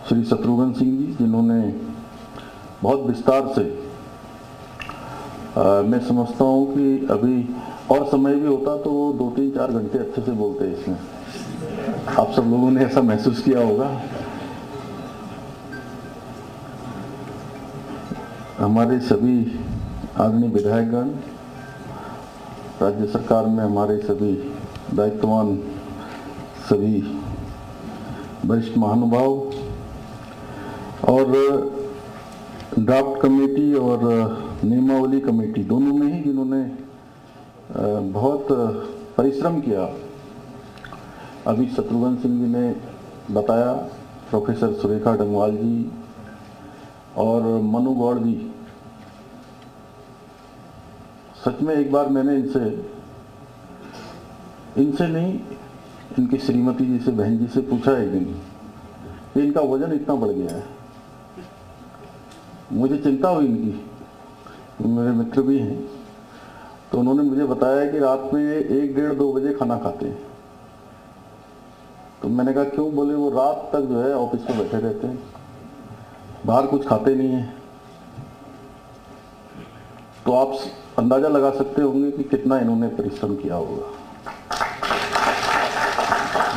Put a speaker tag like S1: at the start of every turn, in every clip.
S1: श्री शत्रुघ्न सिंह जी, जिन्होंने बहुत विस्तार से मैं समझता हूँ कि अभी और समय भी होता तो वो 2-3-4 घंटे अच्छे से बोलते हैं इसमें। आप सब लोगों ने ऐसा महसूस किया होगा। हमारे सभी आदरणीय विधायकगण, राज्य सरकार में हमारे सभी दायित्ववान सभी वरिष्ठ महानुभाव और ड्राफ्ट कमेटी और नियमावली कमेटी दोनों में ही जिन्होंने बहुत परिश्रम किया। अभी शत्रुघ्न सिंह जी ने बताया, प्रोफेसर सुरेखा डंगवाल जी और मनु गौड़ जी, सच में एक बार मैंने इनसे नहीं, इनकी श्रीमती जी से, बहन जी से पूछा एक दिन कि इनका वजन इतना बढ़ गया है। मुझे चिंता हुई इनकी, मेरे मित्र भी हैं, तो उन्होंने मुझे बताया कि रात में 1-1:30-2 बजे खाना खाते हैं। तो मैंने कहा क्यों? बोले वो रात तक जो है ऑफिस में बैठे रहते हैं, बाहर कुछ खाते नहीं हैं। तो आप अंदाजा लगा सकते होंगे कि कितना इन्होंने परिश्रम किया होगा।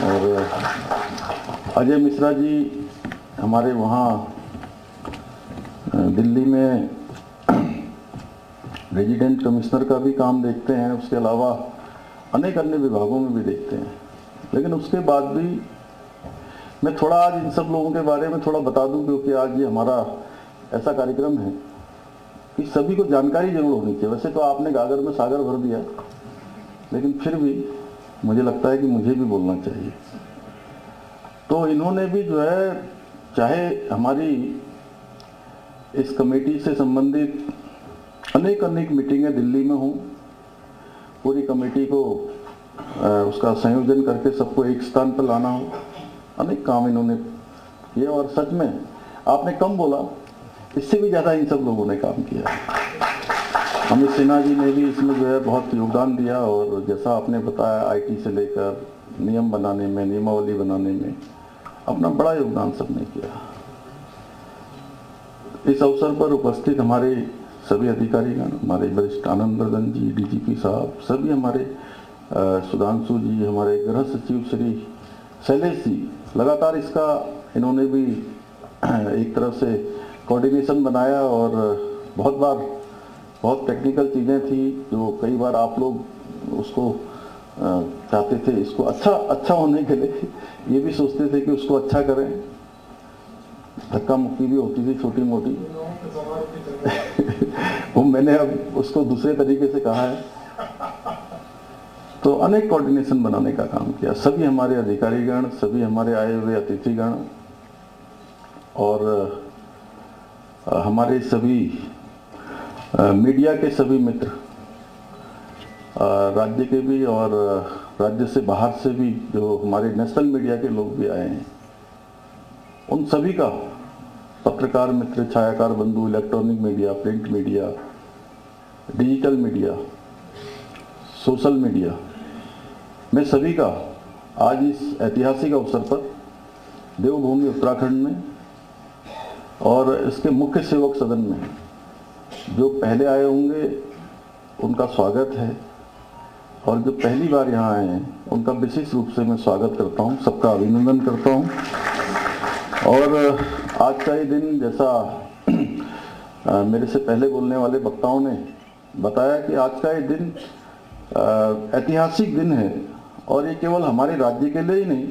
S1: और अजय मिश्रा जी हमारे वहाँ दिल्ली में रेजिडेंट कमिश्नर का भी काम देखते हैं, उसके अलावा अनेक अन्य विभागों में भी देखते हैं। लेकिन उसके बाद भी मैं थोड़ा आज इन सब लोगों के बारे में थोड़ा बता दूं, क्योंकि आज ये हमारा ऐसा कार्यक्रम है कि सभी को जानकारी जरूर होनी चाहिए। वैसे तो आपने गागर में सागर भर दिया, लेकिन फिर भी मुझे लगता है कि मुझे भी बोलना चाहिए। तो इन्होंने भी जो है, चाहे हमारी इस कमेटी से संबंधित अनेक मीटिंगें दिल्ली में हों, पूरी कमेटी को उसका संयोजन करके सबको एक स्थान पर लाना हो, अनेक काम इन्होंने किए। और सच में आपने कम बोला, इससे भी ज़्यादा इन सब लोगों ने काम किया। अमित सिन्हा जी ने भी इसमें जो है बहुत योगदान दिया, और जैसा आपने बताया आईटी से लेकर नियम बनाने में, नियमावली बनाने में अपना बड़ा योगदान सबने किया। इस अवसर पर उपस्थित हमारे सभी अधिकारीगण, हमारे वरिष्ठ आनंदवर्धन जी, डीजीपी साहब, सभी हमारे सुधांशु जी, हमारे गृह सचिव श्री शैलेश जी, लगातार इसका इन्होंने भी एक तरफ से कोऑर्डिनेशन बनाया। और बहुत टेक्निकल चीज़ें थी जो कई बार आप लोग उसको चाहते थे, इसको अच्छा होने के लिए ये भी सोचते थे कि उसको अच्छा करें। धक्का मुक्की भी होती थी छोटी मोटी वो मैंने अब उसको दूसरे तरीके से कहा है। तो अनेक कोऑर्डिनेशन बनाने का काम किया सभी हमारे अधिकारीगण, सभी हमारे आए हुए अतिथिगण, और हमारे सभी मीडिया के सभी मित्र, राज्य के भी और राज्य से बाहर से भी जो हमारे नेशनल मीडिया के लोग भी आए हैं, उन सभी का, पत्रकार मित्र, छायाकार बंधु, electronic media, print media, digital media, social media, मैं सभी का आज इस ऐतिहासिक अवसर पर देवभूमि उत्तराखंड में और इसके मुख्य सेवक सदन में जो पहले आए होंगे उनका स्वागत है, और जो पहली बार यहाँ आए हैं उनका विशेष रूप से मैं स्वागत करता हूँ, सबका अभिनंदन करता हूँ। और आज का ये दिन, जैसा मेरे से पहले बोलने वाले वक्ताओं ने बताया कि आज का ये दिन ऐतिहासिक दिन है, और ये केवल हमारे राज्य के लिए ही नहीं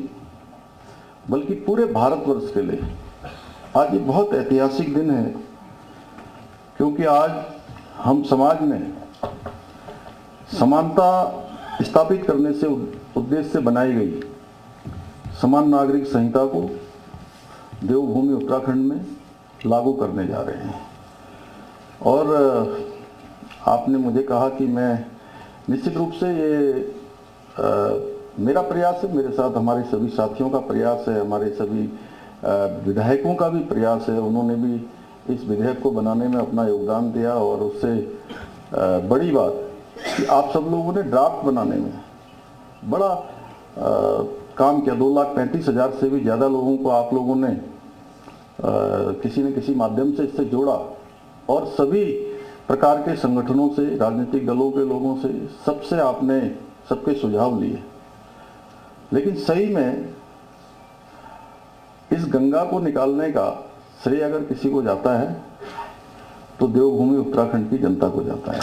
S1: बल्कि पूरे भारतवर्ष के लिए आज ये बहुत ऐतिहासिक दिन है। क्योंकि आज हम समाज में समानता स्थापित करने से उद्देश्य से बनाई गई समान नागरिक संहिता को देवभूमि उत्तराखंड में लागू करने जा रहे हैं। और आपने मुझे कहा कि मैं निश्चित रूप से ये मेरा प्रयास है, मेरे साथ हमारे सभी साथियों का प्रयास है, हमारे सभी विधायकों का भी प्रयास है। उन्होंने भी इस विधेयक को बनाने में अपना योगदान दिया, और उससे बड़ी बात कि आप सब लोगों ने ड्राफ्ट बनाने में बड़ा काम किया। 2,35,000 से भी ज़्यादा लोगों को आप लोगों ने किसी न किसी माध्यम से इससे जोड़ा और सभी प्रकार के संगठनों से, राजनीतिक दलों के लोगों से, सबसे आपने सबके सुझाव लिए। लेकिन सही में इस गंगा को निकालने का श्रेय अगर किसी को जाता है तो देवभूमि उत्तराखंड की जनता को जाता है,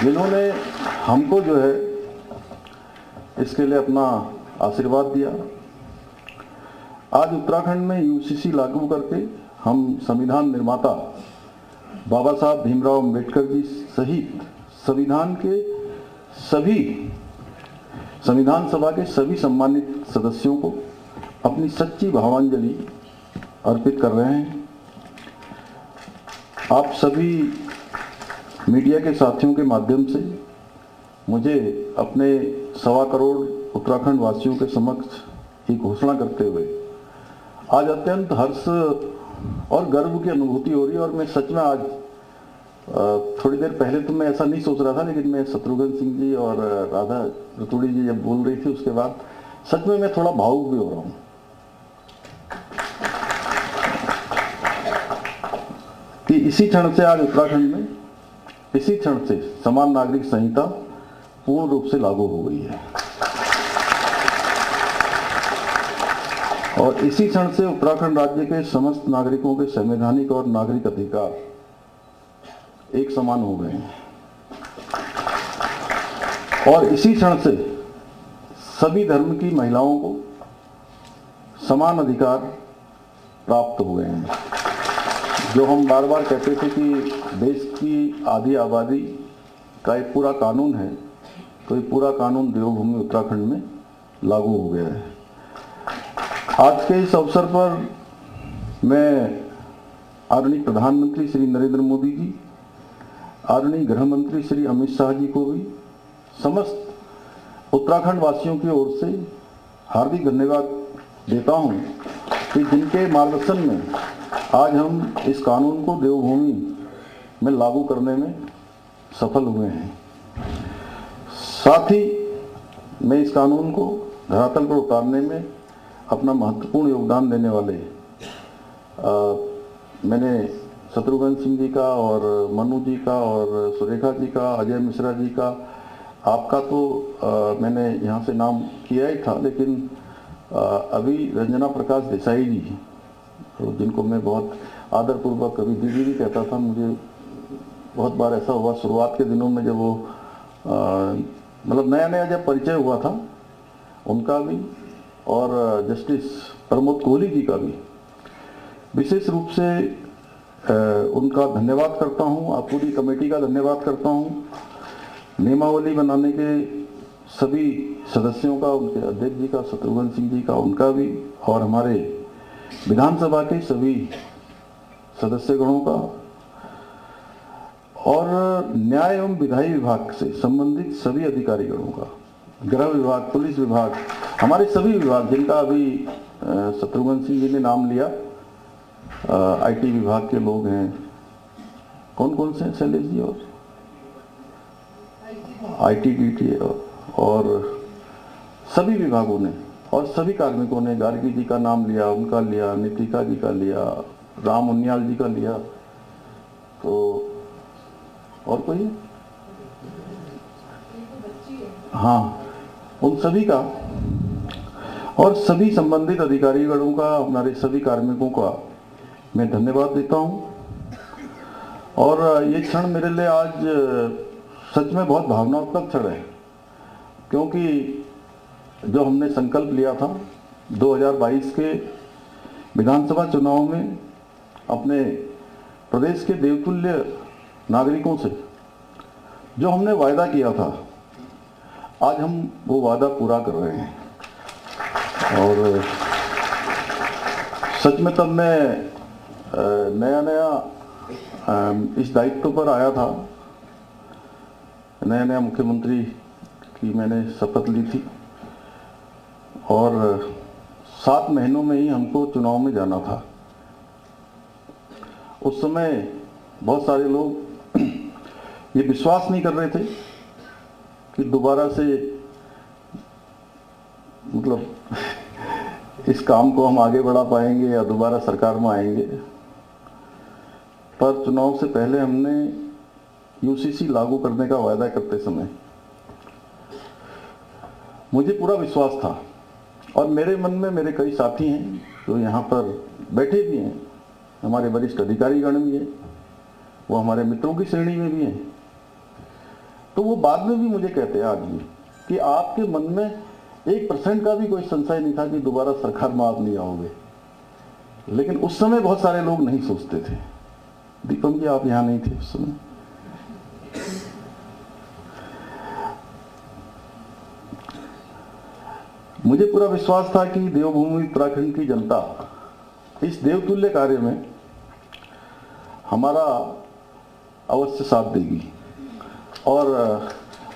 S1: जिन्होंने हमको जो है इसके लिए अपना आशीर्वाद दिया। आज उत्तराखंड में यूसीसी लागू करके हम संविधान निर्माता बाबा साहब भीमराव अंबेडकर जी सहित संविधान सभा के सभी सम्मानित सदस्यों को अपनी सच्ची भावांजलि अर्पित कर रहे हैं। आप सभी मीडिया के साथियों के माध्यम से मुझे अपने 1.25 करोड़ उत्तराखंड वासियों के समक्ष ये घोषणा करते हुए आज अत्यंत हर्ष और गर्व की अनुभूति हो रही है। और मैं सच में आज थोड़ी देर पहले तो मैं ऐसा नहीं सोच रहा था, लेकिन मैं शत्रुघ्न सिंह जी और राधा रतूड़ी जी जब बोल रही थी उसके बाद सच में मैं थोड़ा भावुक भी हो रहा हूँ कि इसी क्षण से आज उत्तराखंड में इसी क्षण से समान नागरिक संहिता पूर्ण रूप से लागू हो गई है और इसी क्षण से उत्तराखंड राज्य के समस्त नागरिकों के संवैधानिक और नागरिक अधिकार एक समान हो गए हैं और इसी क्षण से सभी धर्म की महिलाओं को समान अधिकार प्राप्त हो गए हैं। जो हम बार बार कहते थे कि देश की आधी आबादी का एक पूरा कानून है, तो ये पूरा कानून देवभूमि उत्तराखंड में लागू हो गया है। आज के इस अवसर पर मैं आदरणीय प्रधानमंत्री श्री नरेंद्र मोदी जी, आदरणीय गृह मंत्री श्री अमित शाह जी को भी समस्त उत्तराखंड वासियों की ओर से हार्दिक धन्यवाद देता हूं कि जिनके मार्गदर्शन में आज हम इस कानून को देवभूमि में लागू करने में सफल हुए हैं। साथ ही मैं इस कानून को धरातल पर उतारने में अपना महत्वपूर्ण योगदान देने वाले मैंने शत्रुघ्न सिंह जी का और मनु जी का और सुरेखा जी का, अजय मिश्रा जी का, आपका तो मैंने यहाँ से नाम किया ही था, लेकिन अभी रंजना प्रकाश देसाई जी, तो जिनको मैं बहुत आदरपूर्वक कभी दीदी भी कहता था, मुझे बहुत बार ऐसा हुआ शुरुआत के दिनों में जब वो मतलब नया नया जब परिचय हुआ था, उनका भी और जस्टिस प्रमोद कोहली जी का भी विशेष रूप से उनका धन्यवाद करता हूं। आप पूरी कमेटी का धन्यवाद करता हूं। नियमावली बनाने के सभी सदस्यों का, उनके अध्यक्ष जी का, शत्रुघ्न सिंह जी का, उनका भी, और हमारे विधानसभा के सभी सदस्यगणों का, और न्याय एवं विधायी विभाग से संबंधित सभी अधिकारीगणों का, गृह विभाग, पुलिस विभाग, हमारे सभी विभाग जिनका अभी शत्रुघ्न सिंह जी ने नाम लिया, आईटी विभाग के लोग हैं, कौन कौन से शैलेश जी, और आईटी डीटी, और सभी विभागों ने और सभी कार्मिकों ने, गार्गी जी का नाम लिया, उनका लिया, नितिका जी का लिया, राम उनियाल जी का लिया, तो और कोई है? हाँ, उन सभी का और सभी संबंधित अधिकारीगणों का, हमारे सभी कार्मिकों का मैं धन्यवाद देता हूं। और ये क्षण मेरे लिए आज सच में बहुत भावनात्मक क्षण है, क्योंकि जो हमने संकल्प लिया था 2022 के विधानसभा चुनाव में अपने प्रदेश के देवतुल्य नागरिकों से जो हमने वायदा किया था, आज हम वो वादा पूरा कर रहे हैं। और सच में तब मैं नया इस दायित्व पर आया था, नया मुख्यमंत्री की मैंने शपथ ली थी, और 7 महीनों में ही हमको चुनाव में जाना था। उस समय बहुत सारे लोग ये विश्वास नहीं कर रहे थे कि दोबारा से मतलब इस काम को हम आगे बढ़ा पाएंगे या दोबारा सरकार में आएंगे। पर चुनाव से पहले हमने यूसीसी लागू करने का वायदा करते समय मुझे पूरा विश्वास था, और मेरे मन में मेरे कई साथी हैं जो यहाँ पर बैठे भी हैं, हमारे वरिष्ठ अधिकारीगण भी हैं, वो हमारे मित्रों की श्रेणी में भी हैं, तो वो बाद में भी मुझे कहते हैं आज भी कि आपके मन में 1% का भी कोई संशय नहीं था कि दोबारा सरकार में आप नहीं आओगे। लेकिन उस समय बहुत सारे लोग नहीं सोचते थे। दीपम जी, आप यहाँ नहीं थे उस समय। मुझे पूरा विश्वास था कि देवभूमि उत्तराखंड की जनता इस देवतुल्य कार्य में हमारा अवश्य साथ देगी, और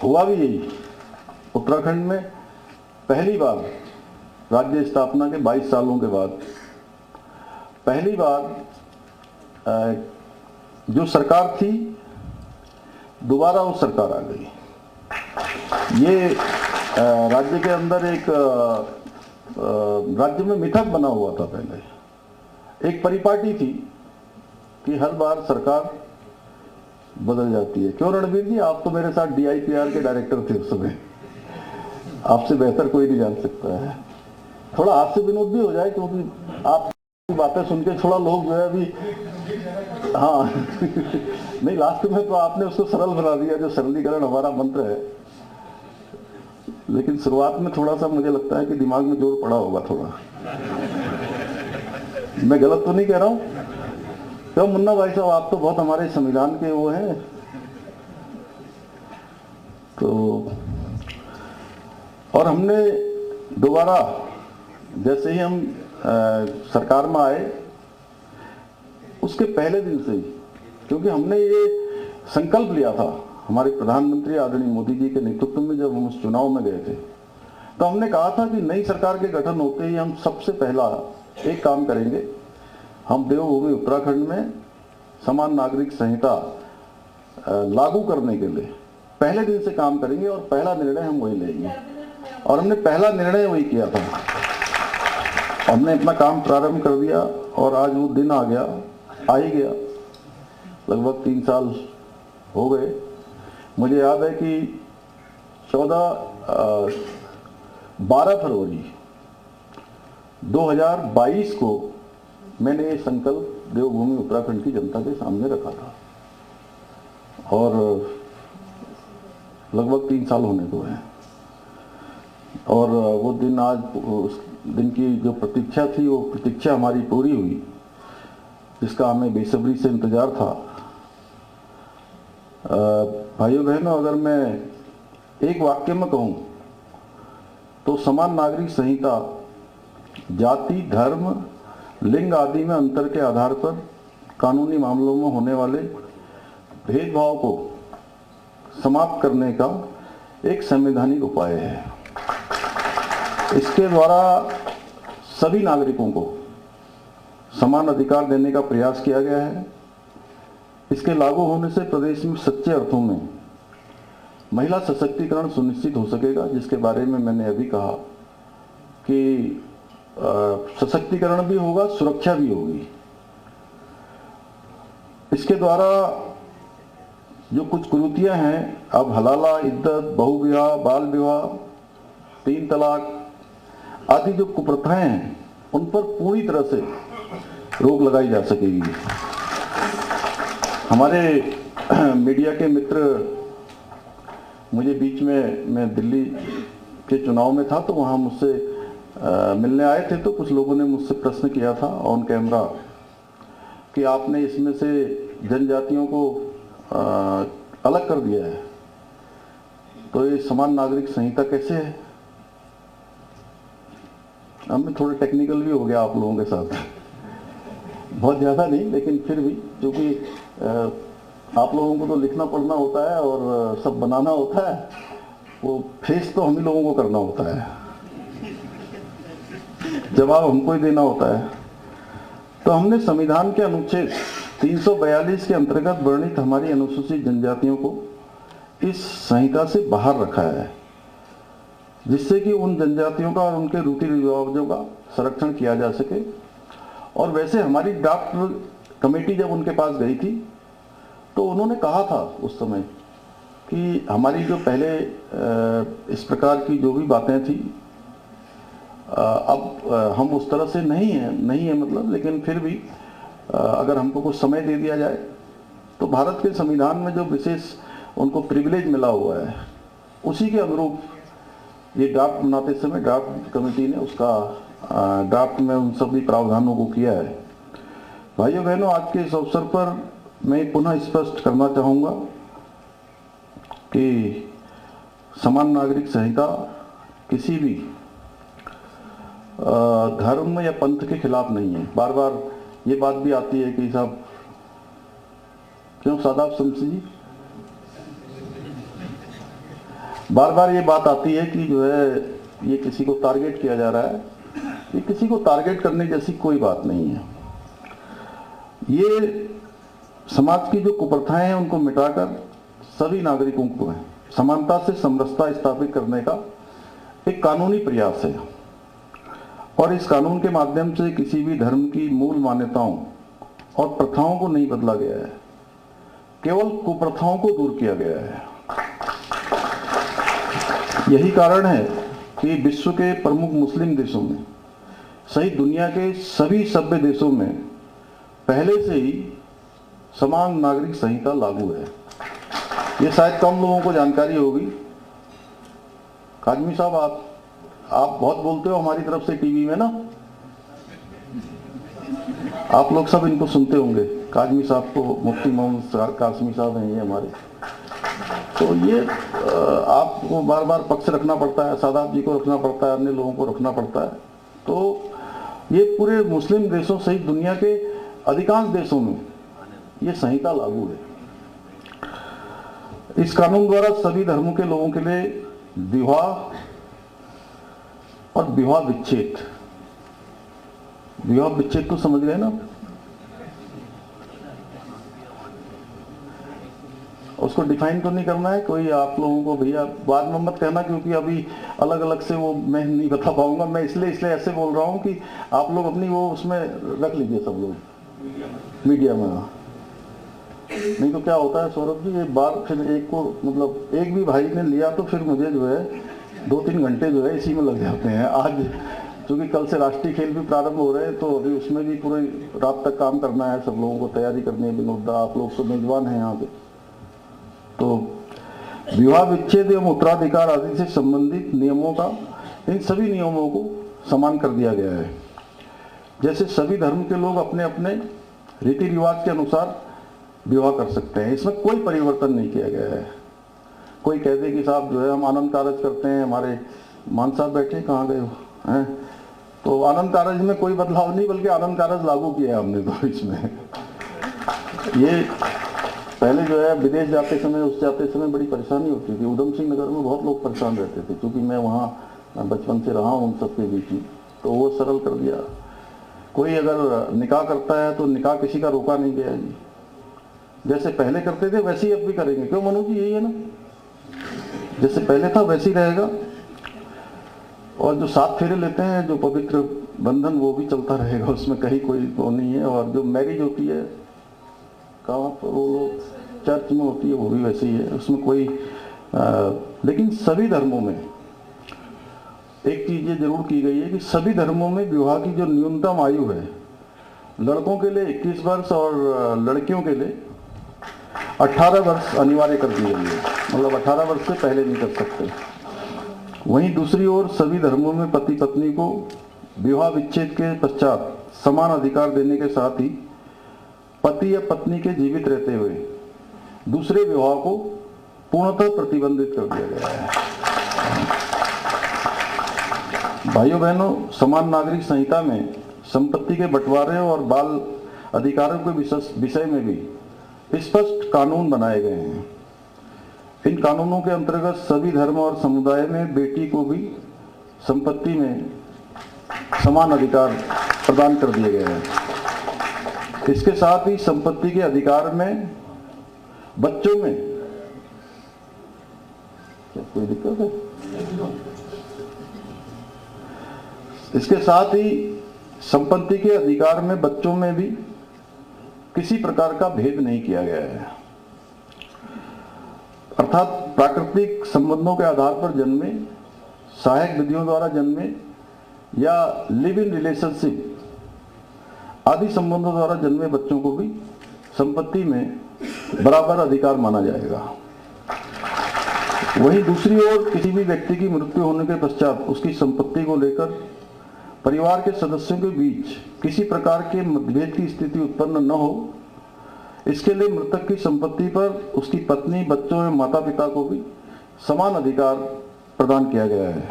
S1: हुआ भी यही। उत्तराखंड में पहली बार राज्य स्थापना के 22 सालों के बाद पहली बार जो सरकार थी दोबारा वो सरकार आ गई। ये राज्य के अंदर एक राज्य में मिथक बना हुआ था, पहले एक परिपाटी थी कि हर बार सरकार बदल जाती है। क्यों रणबीर जी, आप तो मेरे साथ DIPR के डायरेक्टर थे उस समय, आपसे बेहतर कोई नहीं जान सकता है। थोड़ा हास्य विनोद भी हो जाए, क्योंकि आपकी बातें सुन के थोड़ा लोग जो है अभी हाँ नहीं, लास्ट में तो आपने उसको सरल बना दिया, जो सरलीकरण हमारा मंत्र है। लेकिन शुरुआत में थोड़ा सा मुझे लगता है कि दिमाग में जोर पड़ा होगा थोड़ा। मैं गलत तो नहीं कह रहा हूं? क्यों मुन्ना भाई साहब, आप तो बहुत हमारे संविधान के वो हैं। तो और हमने दोबारा जैसे ही हम सरकार में आए उसके पहले दिन से ही, क्योंकि हमने ये संकल्प लिया था हमारे प्रधानमंत्री आदरणीय मोदी जी के नेतृत्व में, जब हम उस चुनाव में गए थे तो हमने कहा था कि नई सरकार के गठन होते ही हम सबसे पहला एक काम करेंगे, हम देवभूमि उत्तराखंड में समान नागरिक संहिता लागू करने के लिए पहले दिन से काम करेंगे और पहला निर्णय हम वही लेंगे। और हमने पहला निर्णय वही किया था। हमने अपना काम प्रारंभ कर दिया और आज वो दिन आ गया, आ ही गया। लगभग 3 साल हो गए। मुझे याद है कि 12 फरवरी 2022 को मैंने ये संकल्प देवभूमि उत्तराखंड की जनता के सामने रखा था, और लगभग 3 साल होने को है। और वो दिन, आज उस दिन की जो प्रतीक्षा थी वो प्रतीक्षा हमारी पूरी हुई, जिसका हमें बेसब्री से इंतजार था। भाइयों बहनों, अगर मैं एक वाक्य में कहूं तो समान नागरिक संहिता जाति, धर्म, लिंग आदि में अंतर के आधार पर कानूनी मामलों में होने वाले भेदभाव को समाप्त करने का एक संवैधानिक उपाय है। इसके द्वारा सभी नागरिकों को समान अधिकार देने का प्रयास किया गया है। इसके लागू होने से प्रदेश में सच्चे अर्थों में महिला सशक्तिकरण सुनिश्चित हो सकेगा, जिसके बारे में मैंने अभी कहा कि सशक्तिकरण भी होगा, सुरक्षा भी होगी। इसके द्वारा जो कुछ कुरीतियां हैं, अब हलाला, इद्दत, बहुविवाह, बाल विवाह, 3 तलाक आदि जो कुप्रथाएं हैं, उन पर पूरी तरह से रोक लगाई जा सकेगी। हमारे मीडिया के मित्र, मुझे बीच में, मैं दिल्ली के चुनाव में था तो वहाँ मुझसे मिलने आए थे, तो कुछ लोगों ने मुझसे प्रश्न किया था ऑन कैमरा कि आपने इसमें से जनजातियों को अलग कर दिया है, तो ये समान नागरिक संहिता कैसे है? अब मैं थोड़ा टेक्निकल भी हो गया आप लोगों के साथ, बहुत ज़्यादा नहीं, लेकिन फिर भी, क्योंकि आप लोगों को तो लिखना पढ़ना होता है और सब बनाना होता है, वो फेस तो हम ही लोगों को करना होता है, जवाब हमको ही देना होता है। तो हमने संविधान के अनुच्छेद 342 के अंतर्गत वर्णित हमारी अनुसूचित जनजातियों को इस संहिता से बाहर रखा है। जिससे कि उन जनजातियों का और उनके रीति रिवाजों का संरक्षण किया जा सके। और वैसे हमारी ड्राफ्ट कमेटी जब उनके पास गई थी तो उन्होंने कहा था उस समय कि हमारी जो पहले इस प्रकार की जो भी बातें थी अब हम उस तरह से नहीं है मतलब, लेकिन फिर भी अगर हमको कुछ समय दे दिया जाए तो भारत के संविधान में जो विशेष उनको प्रिविलेज मिला हुआ है उसी के अनुरूप ये ड्राफ्ट बनाते समय ड्राफ्ट कमेटी ने उसका ड्राफ्ट में उन सभी प्रावधानों को किया है। भाइयों बहनों, आज के इस अवसर पर मैं पुनः स्पष्ट करना चाहूँगा कि समान नागरिक संहिता किसी भी धर्म या पंथ के खिलाफ नहीं है। बार बार ये बात भी आती है कि साहब क्यों सादाब शम्सी जी, बार बार ये बात आती है कि जो है ये किसी को टारगेट किया जा रहा है। ये किसी को टारगेट करने जैसी कोई बात नहीं है। ये समाज की जो कुप्रथाएं हैं उनको मिटाकर सभी नागरिकों को समानता से समरसता स्थापित करने का एक कानूनी प्रयास है। और इस कानून के माध्यम से किसी भी धर्म की मूल मान्यताओं और प्रथाओं को नहीं बदला गया है, केवल कुप्रथाओं को दूर किया गया है। यही कारण है कि विश्व के प्रमुख मुस्लिम देशों में सहित दुनिया के सभी सभ्य देशों में पहले से ही समान नागरिक संहिता लागू है। ये शायद कम लोगों को जानकारी होगी। काजमी साहब, आप बहुत बोलते हो हमारी तरफ से टीवी में ना, आप लोग सब इनको सुनते होंगे। काजमी साहब को, मुफ्ती मोहम्मद कासमी साहब हैं ये हमारे, तो ये आपको बार बार पक्ष रखना पड़ता है, सादाब जी को रखना पड़ता है, अन्य लोगों को रखना पड़ता है। तो ये पूरे मुस्लिम देशों सहित दुनिया के अधिकांश देशों में ये संहिता लागू है। इस कानून द्वारा सभी धर्मों के लोगों के लिए विवाह और विवाह विच्छेद तो समझ गए ना। उसको डिफाइन तो नहीं करना है कोई आप लोगों को, भैया बाद में मत कहना, क्योंकि अभी अलग अलग से वो मैं नहीं बता पाऊंगा। मैं इसलिए ऐसे बोल रहा हूं कि आप लोग अपनी वो उसमें रख लीजिए सब लोग मीडिया में। नहीं तो क्या होता है सौरभ जी, एक बार फिर एक को मतलब एक भी भाई ने लिया तो फिर मुझे जो है 2-3 घंटे जो है इसी में लग जाते हैं। आज क्योंकि कल से राष्ट्रीय खेल भी प्रारंभ हो रहे हैं तो अभी उसमें भी पूरी रात तक काम करना है, सब लोगों को तैयारी करनी है। विनोदा, आप लोग तो मेजबान हैं यहाँ पे। तो विवाह विच्छेद एवं उत्तराधिकार आदि से संबंधित नियमों का, इन सभी नियमों को समान कर दिया गया है। जैसे सभी धर्म के लोग अपने अपने रीति रिवाज के अनुसार विवाह कर सकते हैं, इसमें कोई परिवर्तन नहीं किया गया है। कोई कह दे कि साहब जो है हम आनंद कारज करते हैं, हमारे मान साहब बैठे कहाँ गए हो हैं, तो आनंद कारज में कोई बदलाव नहीं, बल्कि आनंद कारज लागू किया है हमने तो इसमें। ये पहले जो है विदेश जाते समय बड़ी परेशानी होती थी। उधम सिंह नगर में बहुत लोग परेशान रहते थे, क्योंकि मैं वहाँ बचपन से रहा हूँ उन सबके बीच में, तो वो सरल कर दिया। कोई अगर निकाह करता है तो निकाह किसी का रोका नहीं गया जी, जैसे पहले करते थे वैसे ही अब भी करेंगे। क्यों मनु जी, यही है ना, जैसे पहले था वैसे ही रहेगा। और जो 7 फेरे लेते हैं, जो पवित्र बंधन, वो भी चलता रहेगा, उसमें कहीं कोई वो नहीं है। और जो मैरिज होती है कहाँ पर, वो चर्च में होती है, वो भी वैसे ही है, उसमें कोई लेकिन सभी धर्मों में एक चीज ये जरूर की गई है कि सभी धर्मों में विवाह की जो न्यूनतम आयु है, लड़कों के लिए 21 वर्ष और लड़कियों के लिए 18 वर्ष अनिवार्य कर दी गई है। मतलब 18 वर्ष से पहले नहीं कर सकते। वहीं दूसरी ओर सभी धर्मों में पति पत्नी को विवाह विच्छेद के पश्चात समान अधिकार देने के साथ ही पति या पत्नी के जीवित रहते हुए दूसरे विवाह को पूर्णतः प्रतिबंधित कर दिया गया है। भाइयों बहनों, समान नागरिक संहिता में संपत्ति के बंटवारे और बाल अधिकारों के विषय में भी स्पष्ट कानून बनाए गए हैं। इन कानूनों के अंतर्गत सभी धर्म और समुदाय में बेटी को भी संपत्ति में समान अधिकार प्रदान कर दिए गए हैं। इसके साथ ही संपत्ति के अधिकार में बच्चों में क्या कोई दिक्कत है? इसके साथ ही संपत्ति के अधिकार में बच्चों में भी किसी प्रकार का भेद नहीं किया गया है, अर्थात प्राकृतिक संबंधों के आधार पर जन्मे, सहायक विधियों द्वारा जन्मे या लिव इन रिलेशनशिप आदि संबंधों द्वारा जन्मे बच्चों को भी संपत्ति में बराबर अधिकार माना जाएगा। वहीं दूसरी ओर किसी भी व्यक्ति की मृत्यु होने के पश्चात उसकी संपत्ति को लेकर परिवार के सदस्यों के बीच किसी प्रकार के मतभेद की स्थिति उत्पन्न न हो, इसके लिए मृतक की संपत्ति पर उसकी पत्नी, बच्चों एवं माता पिता को भी समान अधिकार प्रदान किया गया है।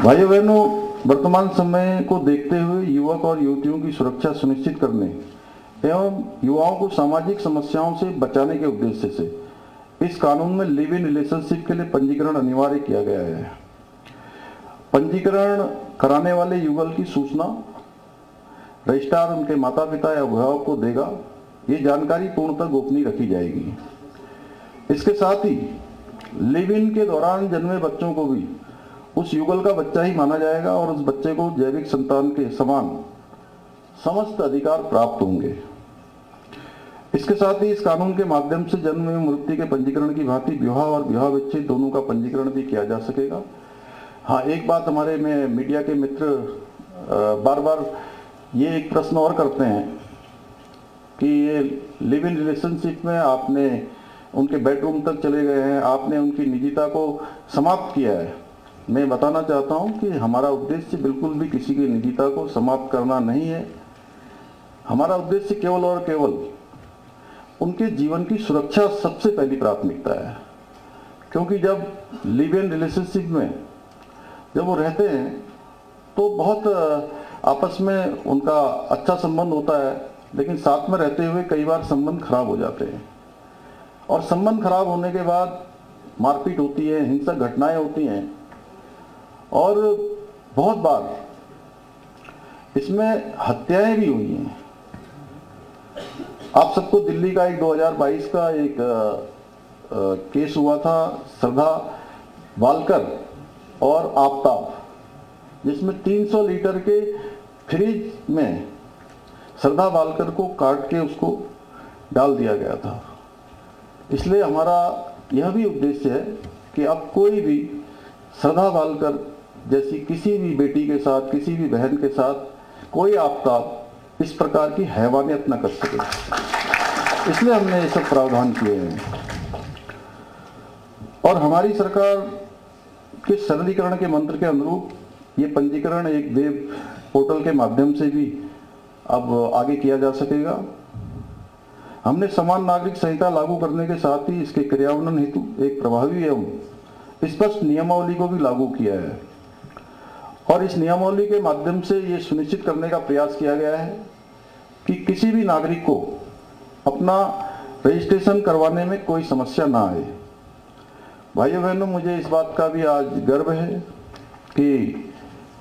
S1: भाइयों बहनों, वर्तमान समय को देखते हुए युवक और युवतियों की सुरक्षा सुनिश्चित करने एवं युवाओं को सामाजिक समस्याओं से बचाने के उद्देश्य से इस कानून में लिव इन रिलेशनशिप के लिए पंजीकरण अनिवार्य किया गया है। पंजीकरण कराने वाले युगल की सूचना रजिस्ट्रार उनके माता पिता या अभिभावक को देगा। ये जानकारी पूर्णतः गोपनीय रखी जाएगी। इसके साथ ही लिव इन के दौरान जन्मे बच्चों को भी उस युगल का बच्चा ही माना जाएगा और उस बच्चे को जैविक संतान के समान समस्त अधिकार प्राप्त होंगे। इसके साथ ही इस कानून के माध्यम से जन्म एवं मृत्यु के पंजीकरण की भांति विवाह और विवाह विच्छेद दोनों का पंजीकरण भी किया जा सकेगा। हाँ, एक बात हमारे में मीडिया के मित्र बार बार ये एक प्रश्न और करते हैं कि ये लिव इन रिलेशनशिप में आपने उनके बेडरूम तक चले गए हैं, आपने उनकी निजता को समाप्त किया है। मैं बताना चाहता हूं कि हमारा उद्देश्य बिल्कुल भी किसी की निजता को समाप्त करना नहीं है। हमारा उद्देश्य केवल और केवल उनके जीवन की सुरक्षा सबसे पहली प्राथमिकता है, क्योंकि जब लिव इन रिलेशनशिप में जब वो रहते हैं तो बहुत आपस में उनका अच्छा संबंध होता है, लेकिन साथ में रहते हुए कई बार संबंध खराब हो जाते हैं और संबंध खराब होने के बाद मारपीट होती है, हिंसक घटनाएं होती हैं और बहुत बार इसमें हत्याएं भी हुई हैं। आप सबको दिल्ली का एक 2022 का एक केस हुआ था, श्रद्धा वालकर और आफ्ताब, जिसमें 300 लीटर के फ्रिज में श्रद्धा वालकर को काट के उसको डाल दिया गया था। इसलिए हमारा यह भी उद्देश्य है कि अब कोई भी श्रद्धा वालकर जैसी किसी भी बेटी के साथ, किसी भी बहन के साथ कोई आफ्ताब इस प्रकार की हैवानियत न कर सके, इसलिए हमने ये सब प्रावधान किए हैं। और हमारी सरकार के सरलीकरण के मंत्र के अनुरूप ये पंजीकरण एक वेब पोर्टल के माध्यम से भी अब आगे किया जा सकेगा। हमने समान नागरिक संहिता लागू करने के साथ ही इसके क्रियान्वयन हेतु एक प्रभावी एवं स्पष्ट नियमावली को भी लागू किया है और इस नियमावली के माध्यम से ये सुनिश्चित करने का प्रयास किया गया है कि किसी भी नागरिक को अपना रजिस्ट्रेशन करवाने में कोई समस्या ना आए। भाइयों बहनों, मुझे इस बात का भी आज गर्व है कि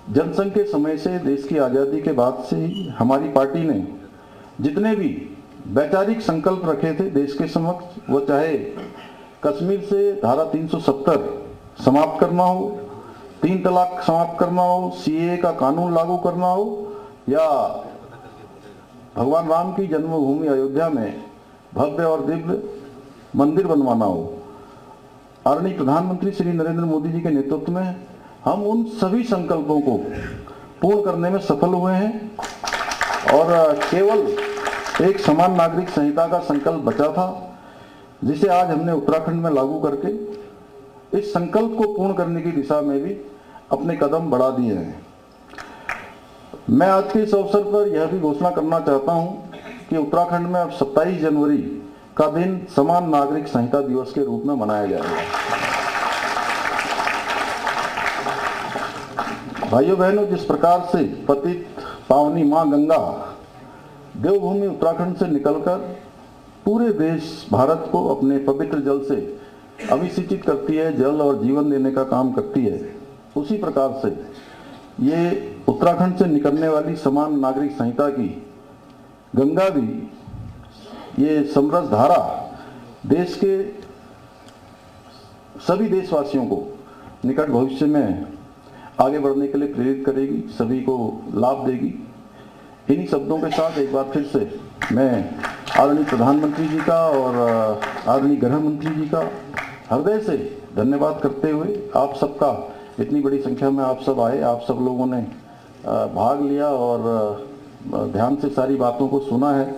S1: जनसंघ के समय से, देश की आज़ादी के बाद से ही हमारी पार्टी ने जितने भी वैचारिक संकल्प रखे थे देश के समक्ष, वो चाहे कश्मीर से धारा 370 समाप्त करना हो, 3 तलाक समाप्त करना हो, सीएए का कानून लागू करना हो या भगवान राम की जन्मभूमि अयोध्या में भव्य और दिव्य मंदिर बनवाना हो, आदरणीय प्रधानमंत्री श्री नरेंद्र मोदी जी के नेतृत्व में हम उन सभी संकल्पों को पूर्ण करने में सफल हुए हैं और केवल एक समान नागरिक संहिता का संकल्प बचा था, जिसे आज हमने उत्तराखंड में लागू करके इस संकल्प को पूर्ण करने की दिशा में भी अपने कदम बढ़ा दिए हैं। मैं आज के इस अवसर पर यह भी घोषणा करना चाहता हूं कि उत्तराखंड में अब 27 जनवरी का दिन समान नागरिक संहिता दिवस के रूप में मनाया जाएगा। भाइयों बहनों, जिस प्रकार से पतित पावनी मां गंगा देवभूमि उत्तराखंड से निकलकर पूरे देश भारत को अपने पवित्र जल से अभिषेचित करती है, जल और जीवन देने का काम करती है, उसी प्रकार से ये उत्तराखंड से निकलने वाली समान नागरिक संहिता की गंगा भी ये समरस धारा देश के सभी देशवासियों को निकट भविष्य में आगे बढ़ने के लिए प्रेरित करेगी, सभी को लाभ देगी। इन्हीं शब्दों के साथ एक बार फिर से मैं आदरणीय प्रधानमंत्री जी का और आदरणीय गृह मंत्री जी का हृदय से धन्यवाद करते हुए आप सबका, इतनी बड़ी संख्या में आप सब आए, आप सब लोगों ने भाग लिया और ध्यान से सारी बातों को सुना है,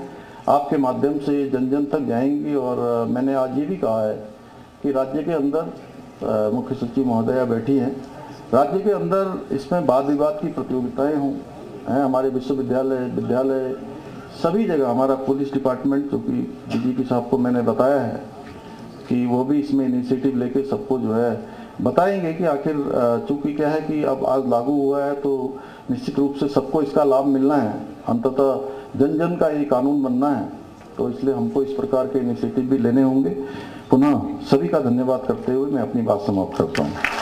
S1: आपके माध्यम से जन जन तक जाएंगी। और मैंने आज ये भी कहा है कि राज्य के अंदर मुख्य सचिव महोदया बैठी हैं, राज्य के अंदर इसमें वाद विवाद की प्रतियोगिताएं हों, हमारे विश्वविद्यालय, विद्यालय, सभी जगह, हमारा पुलिस डिपार्टमेंट, जो कि डीजीपी साहब को मैंने बताया है कि वो भी इसमें इनिशिएटिव लेके सबको जो है बताएंगे कि आखिर चूंकि क्या है कि अब आज लागू हुआ है तो निश्चित रूप से सबको इसका लाभ मिलना है, अंततः जन जन का ये कानून बनना है, तो इसलिए हमको इस प्रकार के इनिशिएटिव भी लेने होंगे। पुनः सभी का धन्यवाद करते हुए मैं अपनी बात समाप्त करता हूँ।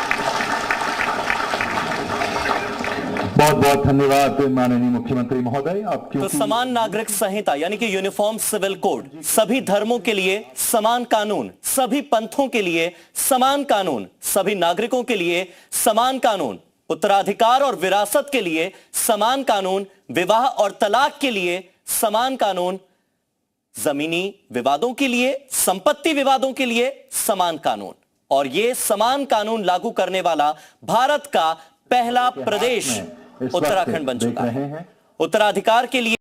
S2: बहुत बहुत धन्यवाद माननीय मुख्यमंत्री महोदय। आपकी
S3: तो समान नागरिक संहिता यानी कि यूनिफॉर्म सिविल कोड, सभी धर्मों के लिए समान कानून, सभी पंथों के लिए समान कानून, सभी नागरिकों के लिए समान कानून, उत्तराधिकार और विरासत के लिए समान कानून, विवाह और तलाक के लिए समान कानून, जमीनी विवादों के लिए, संपत्ति विवादों के लिए समान कानून। और यह समान कानून लागू करने वाला भारत का पहला प्रदेश उत्तराखंड बन चुका है। उत्तराधिकार के लिए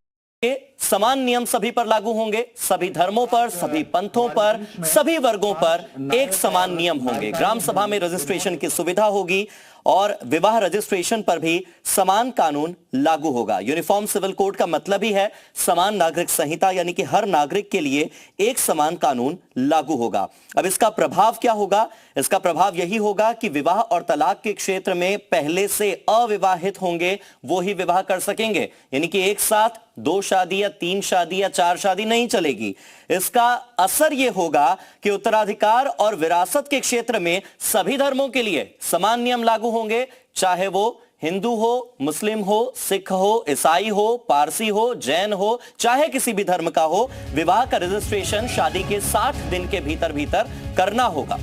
S3: समान नियम सभी पर लागू होंगे, सभी धर्मों पर, सभी पंथों पर, सभी वर्गों पर एक समान नियम होंगे। ग्राम सभा में रजिस्ट्रेशन की सुविधा होगी और विवाह रजिस्ट्रेशन पर भी समान कानून लागू होगा। यूनिफॉर्म सिविल कोड का मतलब ही है समान नागरिक संहिता, यानी कि हर नागरिक के लिए एक समान कानून लागू होगा। अब इसका प्रभाव क्या होगा? इसका प्रभाव यही होगा कि विवाह और तलाक के क्षेत्र में पहले से अविवाहित होंगे वो ही विवाह कर सकेंगे, यानी कि एक साथ 2 शादी या 3 शादी या 4 शादी नहीं चलेगी। इसका असर यह होगा कि उत्तराधिकार और विरासत के क्षेत्र में सभी धर्मों के लिए समान नियम लागू होंगे, चाहे वो हिंदू हो, मुस्लिम हो, सिख हो, ईसाई हो, पारसी हो, जैन हो, चाहे किसी भी धर्म का हो। विवाह का रजिस्ट्रेशन शादी के 60 दिन के भीतर करना होगा।